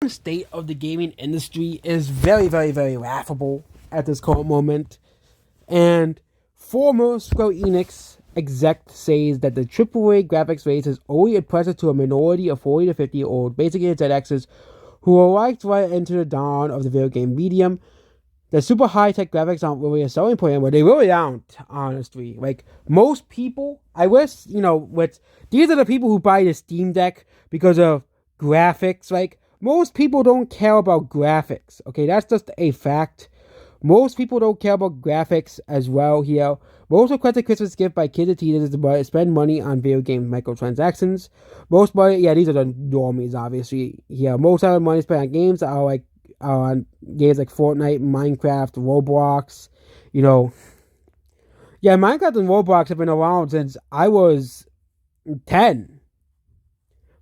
current state of the gaming industry is very, very, very laughable at this current moment. And former Square Enix exec says that the AAA graphics race is only impressive to a minority of 40 to 50-year-old, basically Gen Xers, who arrived right into the dawn of the video game medium. The super high-tech graphics aren't really a selling point, but they really aren't, honestly. Like, most people, I wish, these are the people who buy the Steam Deck because of graphics. Like, most people don't care about graphics, okay? That's just a fact. Most people don't care about graphics as well here. Most requested Christmas gift by kids and teenagers is to spend money on video game microtransactions. Most money, yeah, these are the normies, obviously. Yeah, most of the money spent on games are on games like Fortnite, Minecraft, Roblox. Yeah, Minecraft and Roblox have been around since I was 10.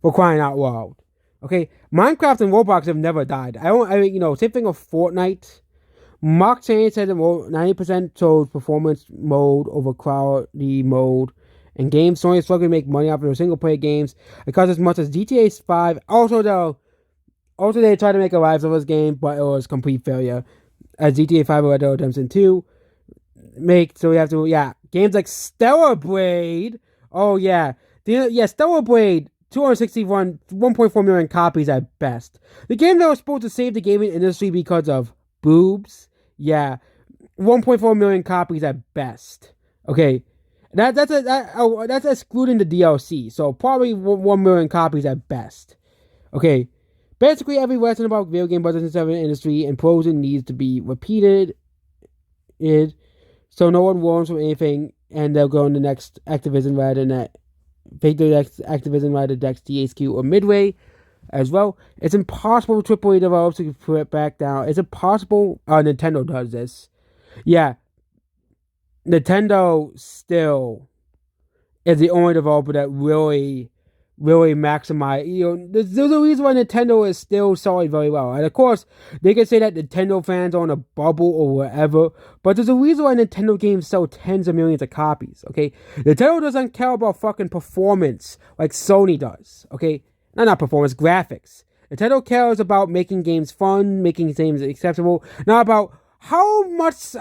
For crying out loud. Okay, Minecraft and Roblox have never died. Same thing with Fortnite. Mark Chain said that 90% chose performance mode over quality mode. And games, Sony is struggling to make money off of their single player games because as much as GTA 5. Also they tried to make a live service game, but it was complete failure. As GTA 5 or Red Dead Redemption 2 games like Stellar Blade. Oh yeah, Stellar Blade. 261, 1.4 million copies at best. The game that was supposed to save the gaming industry because of boobs. Yeah, 1.4 million copies at best. Okay, that's excluding the DLC. So probably 1 million copies at best. Okay, basically every lesson about video game business and industry and pros and needs to be repeated. So no one learns from anything, and they'll go in the next Activision rather than that. Fake the next Activision rather than next THQ or Midway. As well, it's impossible for AAA developers to put it back down. It's impossible. Nintendo does this. Yeah, Nintendo still is the only developer that really maximize. There's a reason why Nintendo is still selling very well. And of course, they can say that Nintendo fans are on a bubble or whatever, but there's a reason why Nintendo games sell tens of millions of copies, okay? Nintendo doesn't care about fucking performance like Sony does, okay? Not performance, graphics. Nintendo cares about making games fun, making games acceptable, not about how much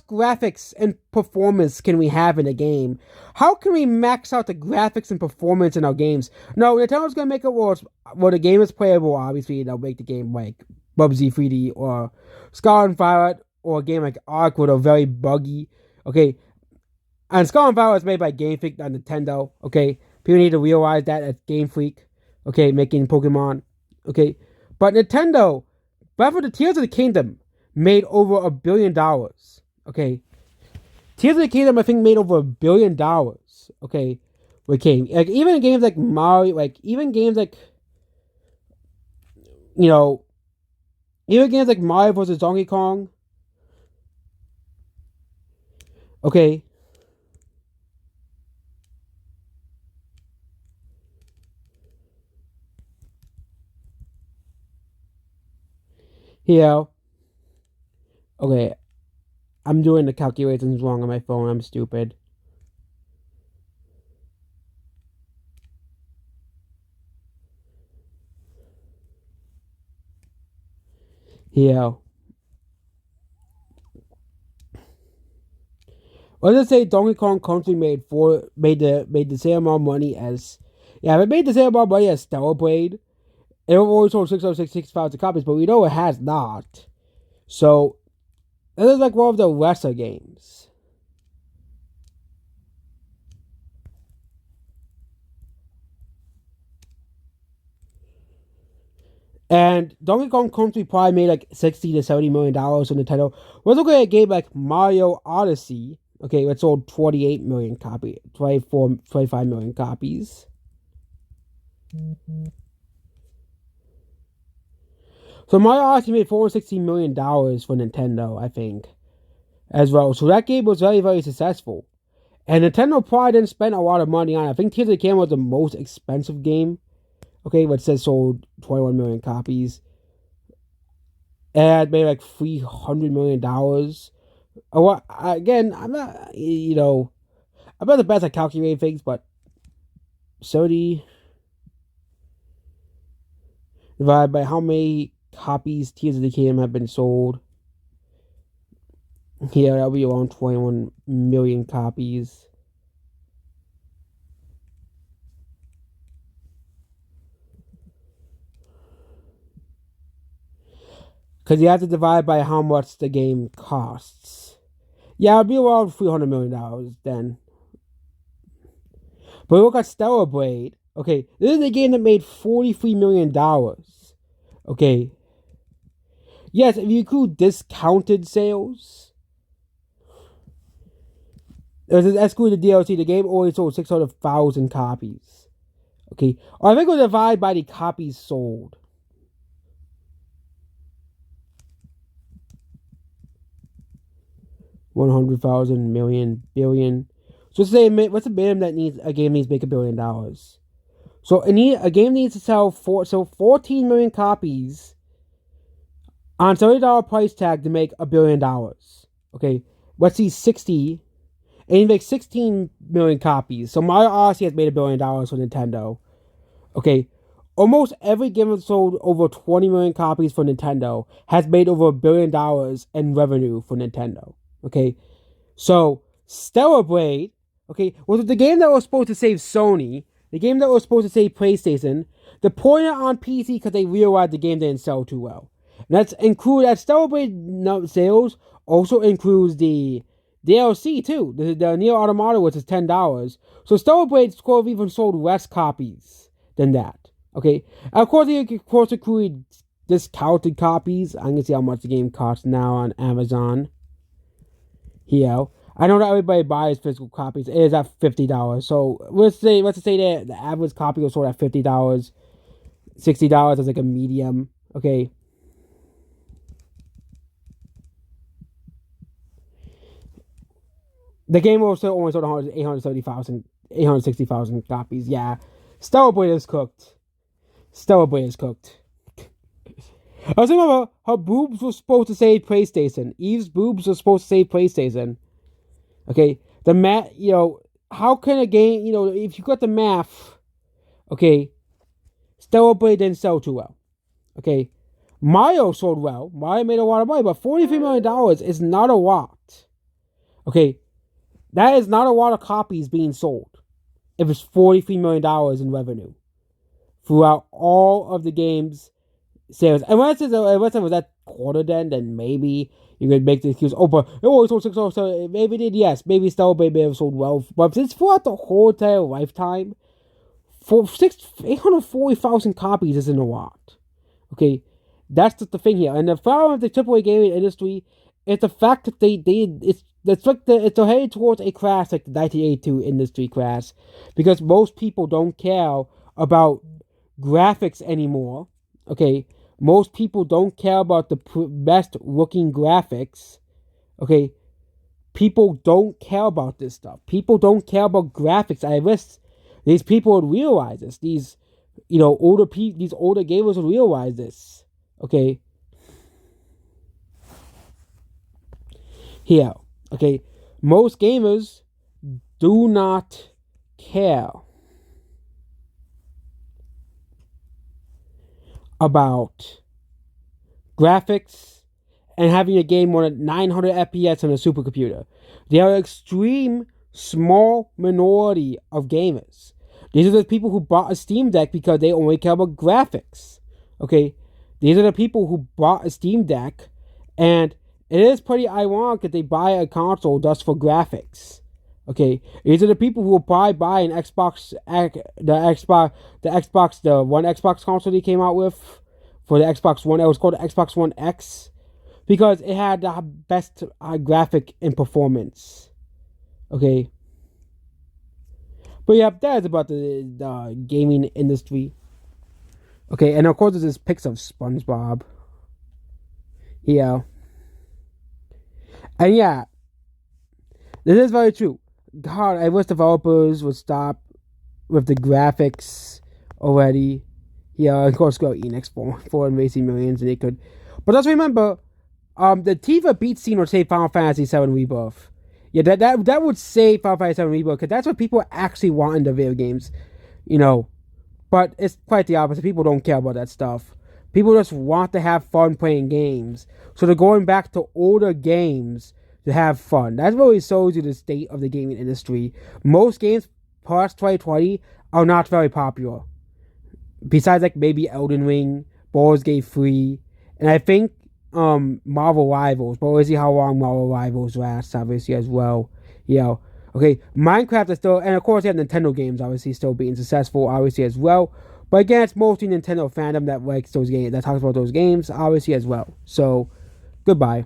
graphics and performance can we have in a game? How can we max out the graphics and performance in our games? No, Nintendo's gonna make it where the game is playable. Obviously, they'll make the game like Bubsy 3D or Scarlet Violet or a game like Ark where they're very buggy. Okay, and Scarlet Violet is made by Game Freak, not Nintendo. Okay, people need to realize that as Game Freak. Okay, making Pokemon. Okay, but Nintendo, Breath of the Tears of the Kingdom made over $1 billion. Okay, Tears of the Kingdom I think made over $1 billion. Okay, like even games like Mario, even games like Mario vs. Donkey Kong. Okay. Here. Okay, I'm doing the calculations wrong on my phone. I'm stupid. Here. Let's just say Donkey Kong Country made the same amount of money as it made the same amount of money as Stellar Blade. It only sold 666,000 copies, but we know it has not. So this is like one of the lesser games. And Donkey Kong Country probably made like $60 to $70 million on the title. Let's look at a game like Mario Odyssey. Okay, it sold 28 million copies, 25 million copies. So Mario Odyssey made $460 million for Nintendo, I think, as well. So that game was very, very successful. And Nintendo probably didn't spend a lot of money on it. I think Tears of the Kingdom was the most expensive game. Okay, but it says sold 21 million copies. And made like $300 million. Again, I'm not, I'm not the best at calculating things, but 30. divided by how many copies Tears of the Kingdom have been sold. Here, that'll be around 21 million copies. Because you have to divide by how much the game costs. Yeah, it'll be around $300 million then. But look at Stellar Blade. Okay, this is a game that made $43 million. Okay. Yes, if you include discounted sales, exclude the DLC, the game only sold 600,000 copies. Okay, or I think we'll divide by the copies sold. 100,000 million billion. So let's say what's the minimum that needs a game needs to make $1 billion? So a game needs to sell 14 million copies on $30 price tag to make $1 billion. Okay, let's see 60, and you make 16 million copies. So Mario Odyssey has made $1 billion for Nintendo. Okay, almost every game that sold over 20 million copies for Nintendo has made over $1 billion in revenue for Nintendo. Okay, so Stellar Blade, okay, was the game that was supposed to save Sony, the game that was supposed to save PlayStation. They put it on PC because they realized the game didn't sell too well. And that Stellar Blade sales also includes the DLC too, the Nier Automata, which is $10. So Stellar Blade could have even sold less copies than that. Okay, and of course, include discounted copies. I can see how much the game costs now on Amazon. Here, I know that everybody buys physical copies. It is at $50. So let's say that the average copy was sold at $50, $60 as like a medium. Okay. The game also only sold 860,000 copies. Yeah. Stellar Blade is cooked. Stellar Blade is cooked. I was thinking about her boobs were supposed to save PlayStation. Eve's boobs were supposed to save PlayStation. Okay, how can a game, if you got the math, okay, Stellar Blade didn't sell too well. Okay, Mario sold well. Mario made a lot of money, but $43 million is not a lot. Okay, that is not a lot of copies being sold if it's $43 million in revenue throughout all of the game's sales. And when I said was that quarter then maybe you could make the excuse, but it only sold 6, so maybe it did, yes. Maybe Stellar Blade may have sold well. But since throughout the whole entire lifetime, for 840,000 copies isn't a lot. Okay, that's just the thing here. And the problem with the AAA gaming industry is the fact that it's headed towards a crash like the 1982 industry crash, because most people don't care about graphics anymore. Okay, most people don't care about the best looking graphics. Okay, people don't care about this stuff. People don't care about graphics. I wish these people would realize this. These older gamers would realize this. Okay, here. Okay, most gamers do not care about graphics and having a game run at 900 FPS on a supercomputer. They are an extreme small minority of gamers. These are the people who bought a Steam Deck because they only care about graphics. Okay, these are the people who bought a Steam Deck, and it is pretty ironic that they buy a console just for graphics. Okay, these are the people who will probably buy an Xbox, the one Xbox console they came out with for the Xbox One. It was called the Xbox One X because it had the best graphic and performance. Okay, but yeah, that is about the gaming industry. Okay, and of course there's this pics of SpongeBob. Yeah, and yeah, this is very true. God, I wish developers would stop with the graphics already. Yeah, of course, Square Enix for raising millions, and they could. But let's remember, the Tifa beat scene would save Final Fantasy VII Rebirth. Yeah, that would save Final Fantasy VII Rebirth, because that's what people actually want in the video games, But it's quite the opposite. People don't care about that stuff. People just want to have fun playing games. So they're going back to older games to have fun. That really shows you the state of the gaming industry. Most games past 2020 are not very popular. Besides like maybe Elden Ring, Baldur's Gate 3, and I think Marvel Rivals, but we'll see how long Marvel Rivals lasts, obviously, as well. Yeah. Okay, Minecraft is still, and of course, you have Nintendo games, obviously, still being successful, obviously, as well. But again, it's mostly Nintendo fandom that likes those games, that talks about those games, obviously, as well. So, goodbye.